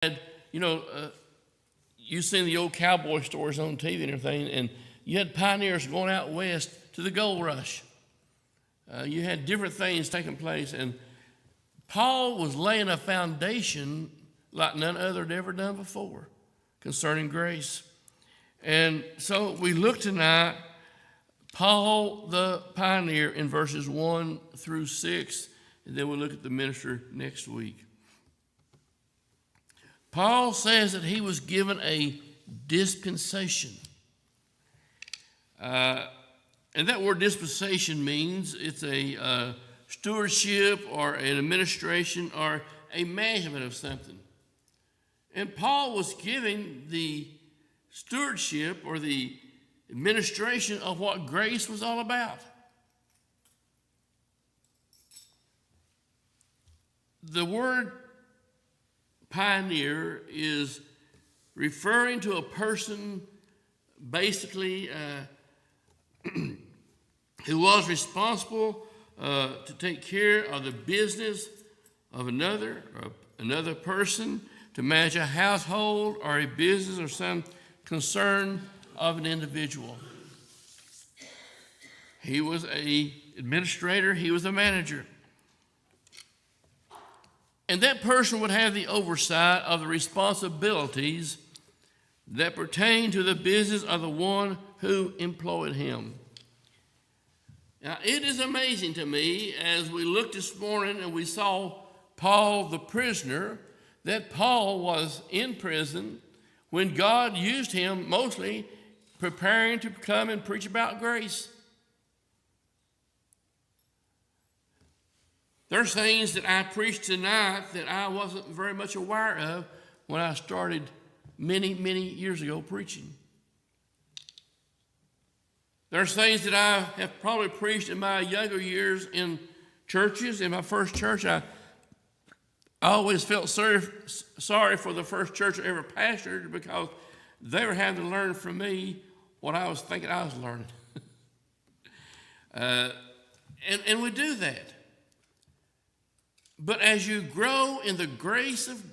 you know, you've seen the old cowboy stories on TV and everything, and you had pioneers going out west to the gold rush. You had different things taking place, and Paul was laying a foundation like none other had ever done before concerning grace. And so we look tonight, Paul the pioneer in verses 1 through 6, and then we'll look at the minister next week. Paul says that he was given a dispensation. And that word dispensation means it's a stewardship or an administration or a management of something. And Paul was giving the stewardship or the administration of what grace was all about. The word pioneer is referring to a person basically who was responsible to take care of the business of another person, to manage a household or a business or some concern of an individual. He was an administrator, he was a manager. And that person would have the oversight of the responsibilities that pertain to the business of the one who employed him. Now, it is amazing to me as we looked this morning and we saw Paul the prisoner, that Paul was in prison when God used him mostly preparing to come and preach about grace. There's things that I preached tonight that I wasn't very much aware of when I started many, many years ago preaching. There's things that I have probably preached in my younger years in churches. In my first church, I always felt sorry for the first church I ever pastored because they were having to learn from me what I was thinking I was learning. And we do that. But as you grow in the grace of